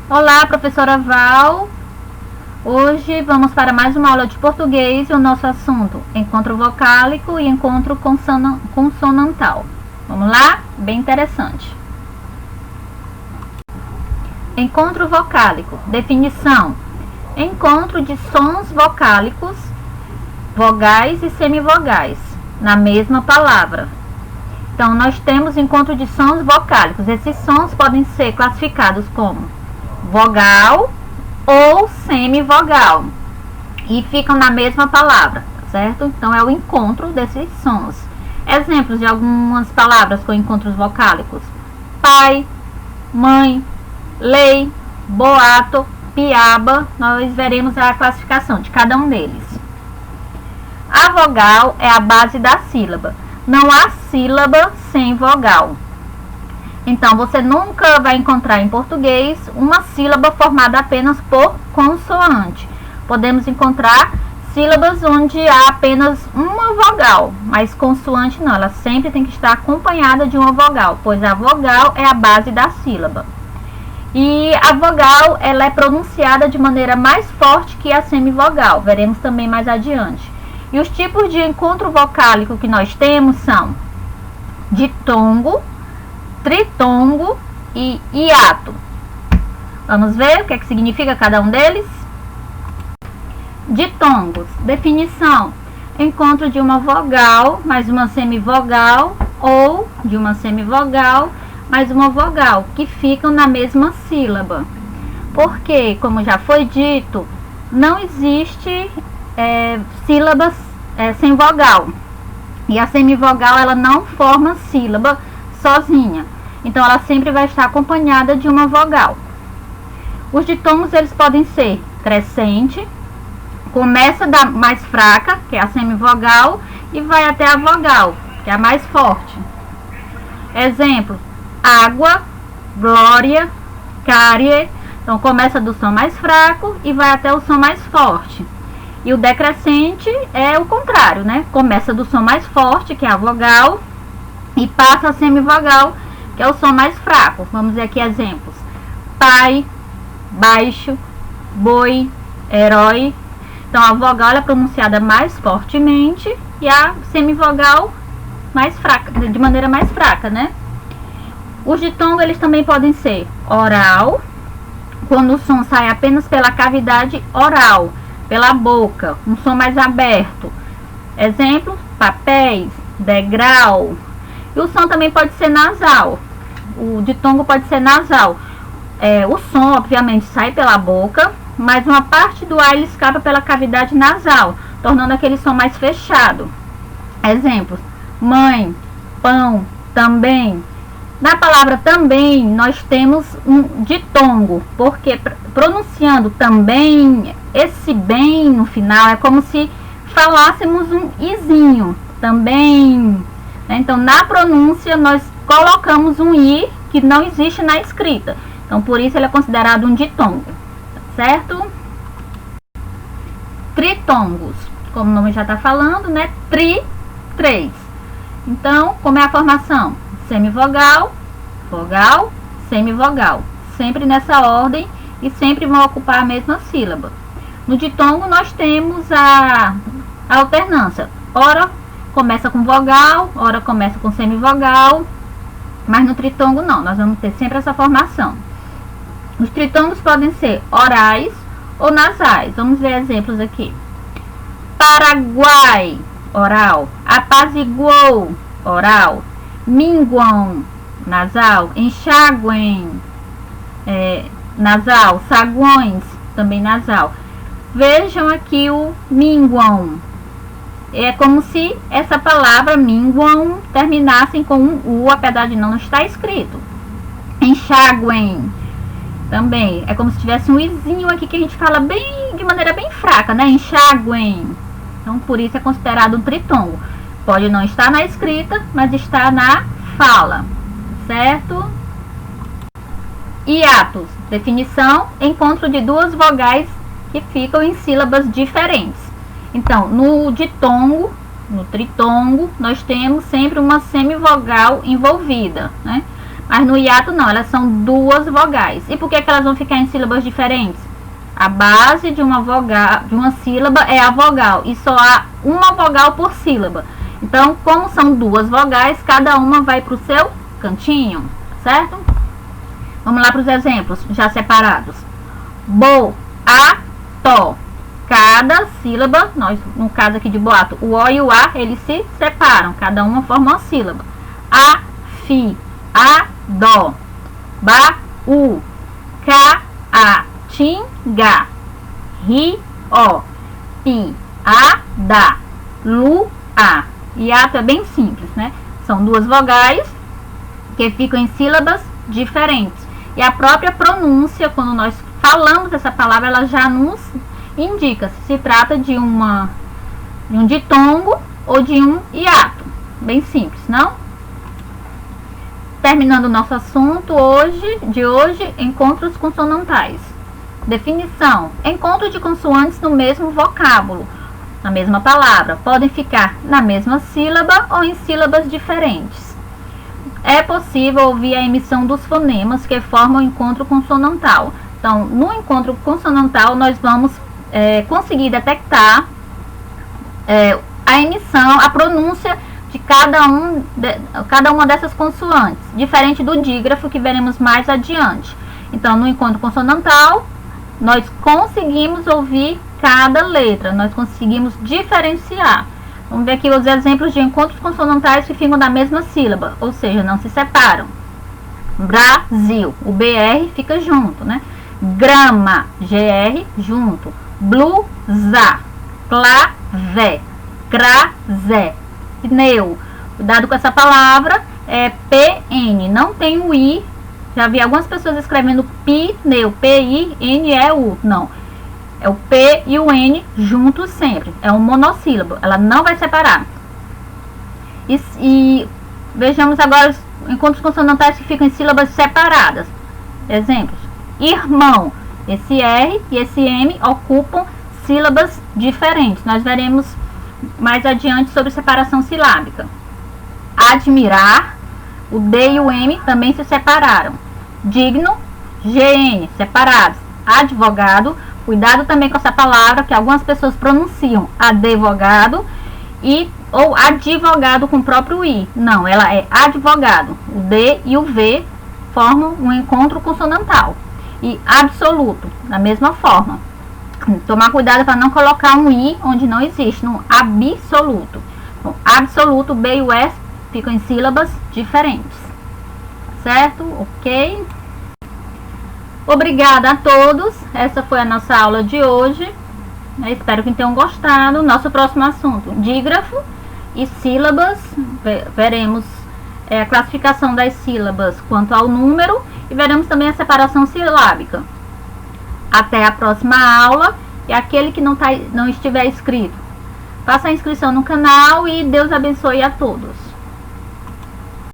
Olá, professora Val. Hoje vamos para mais uma aula de português e o nosso assunto: encontro vocálico e encontro consonantal. Vamos lá? Bem interessante. Encontro vocálico. Definição: encontro de sons vocálicos, vogais e semivogais, na mesma palavra. Então, nós temos encontro de sons vocálicos. Esses sons podem ser classificados como vogal ou semivogal e ficam na mesma palavra, certo? Então, é o encontro desses sons. Exemplos de algumas palavras com encontros vocálicos: pai, mãe, lei, boato, piaba. Nós veremos a classificação de cada um deles. A vogal é a base da sílaba. Não há sílaba sem vogal. Então, você nunca vai encontrar em português uma sílaba formada apenas por consoante. Podemos encontrar sílabas onde há apenas uma vogal, mas consoante não. Ela sempre tem que estar acompanhada de uma vogal, pois a vogal é a base da sílaba. E a vogal, ela é pronunciada de maneira mais forte que a semivogal. Veremos também mais adiante. E os tipos de encontro vocálico que nós temos são ditongo, tritongo e hiato. Vamos ver o que significa cada um deles? Ditongos. Definição: encontro de uma vogal mais uma semivogal ou de uma semivogal mais uma vogal, que ficam na mesma sílaba. Porque, como já foi dito, não existe sílabas sem vogal. E a semivogal, ela não forma sílaba sozinha. Então, ela sempre vai estar acompanhada de uma vogal. Os ditongos, eles podem ser crescente, começa da mais fraca, que é a semivogal, e vai até a vogal, que é a mais forte. Exemplo: água, glória, cárie. Então, começa do som mais fraco e vai até o som mais forte. E o decrescente é o contrário, né? Começa do som mais forte, que é a vogal, e passa a semivogal, que é o som mais fraco. Vamos ver aqui exemplos: pai, baixo, boi, herói. Então, a vogal é pronunciada mais fortemente e a semivogal mais fraca, de maneira mais fraca, né? Os ditongos, eles também podem ser oral, quando o som sai apenas pela cavidade oral, pela boca, um som mais aberto. Exemplo: papéis, degrau. E o som também pode ser nasal. O ditongo pode ser nasal. O som, obviamente, sai pela boca, mas uma parte do ar ele escapa pela cavidade nasal, tornando aquele som mais fechado. Exemplos: mãe, pão, também. Na palavra também, nós temos um ditongo, porque pronunciando também, esse bem no final é como se falássemos um izinho, também. Então, na pronúncia, nós colocamos um i que não existe na escrita. Então, por isso ele é considerado um ditongo, certo? Tritongos, como o nome já está falando, né? Três. Então, como é a formação? Semivogal, vogal, semivogal. Sempre nessa ordem e sempre vão ocupar a mesma sílaba. No ditongo, nós temos a alternância. Ora começa com vogal, ora começa com semivogal, mas no tritongo não, nós vamos ter sempre essa formação. Os tritongos podem ser orais ou nasais. Vamos ver exemplos aqui: Paraguai, oral. Apaziguou, oral. Minguam, nasal. Enxaguem, nasal. Saguões, também nasal. Vejam aqui o minguam. É como se essa palavra minguam terminasse com um U, apesar de não estar escrito. Enxaguem também é como se tivesse um izinho aqui que a gente fala de maneira bem fraca, né? Enxaguem. Então, por isso é considerado um tritongo. Pode não estar na escrita, mas está na fala, certo? Hiatos. Definição: encontro de duas vogais que ficam em sílabas diferentes. Então, no ditongo, no tritongo, nós temos sempre uma semivogal envolvida, né? Mas no hiato não, elas são duas vogais. E por que elas vão ficar em sílabas diferentes? A base de uma vogal, de uma sílaba é a vogal, e só há uma vogal por sílaba. Então, como são duas vogais, cada uma vai para o seu cantinho, certo? Vamos lá para os exemplos já separados. Bo, a, to. Cada sílaba, no caso aqui de boato, o O e o A, eles se separam. Cada uma forma uma sílaba. A, fi, a, dó. Ba, u. Ca, a, tim, ga. Ri, o. Pi, a, da. Lu, a. Hiato é bem simples, né? São duas vogais que ficam em sílabas diferentes. E a própria pronúncia, quando nós falamos essa palavra, ela já nos indica se trata de um ditongo ou de um hiato. Bem simples, não? Terminando o nosso assunto de hoje, encontros consonantais. Definição: encontro de consoantes no mesmo vocábulo, na mesma palavra, podem ficar na mesma sílaba ou em sílabas diferentes. É possível ouvir a emissão dos fonemas que formam o encontro consonantal. Então, no encontro consonantal, nós vamos conseguir detectar a emissão, a pronúncia de cada uma dessas consoantes, diferente do dígrafo que veremos mais adiante. Então, no encontro consonantal, nós conseguimos ouvir cada letra, nós conseguimos diferenciar. Vamos ver aqui os exemplos de encontros consonantais que ficam na mesma sílaba, ou seja, não se separam. Brasil, o BR fica junto, né? Grama, GR junto. Blusa, clavé, crazé. Pneu, cuidado com essa palavra, é PN, não tem o I. Já vi algumas pessoas escrevendo pneu, P-I-N-E-U, não. É o P e o N juntos sempre, é um monossílabo, ela não vai separar. E vejamos agora os encontros consonantais que ficam em sílabas separadas. Exemplos: irmão, esse R e esse M ocupam sílabas diferentes. Nós veremos mais adiante sobre separação silábica. Admirar, o D e o M também se separaram. Digno, GN, separados. Advogado, cuidado também com essa palavra, que algumas pessoas pronunciam advogado ou advogado com o próprio I. Não, ela é advogado. O D e o V formam um encontro consonantal. E absoluto, da mesma forma. Tomar cuidado para não colocar um I onde não existe, no absoluto. Então, absoluto, B e o S ficam em sílabas diferentes. Certo? Ok? Obrigada a todos. Essa foi a nossa aula de hoje. Espero que tenham gostado. Nosso próximo assunto: dígrafo e sílabas. Veremos a classificação das sílabas quanto ao número e veremos também a separação silábica. Até a próxima aula. E aquele que não estiver inscrito, faça a inscrição no canal e Deus abençoe a todos.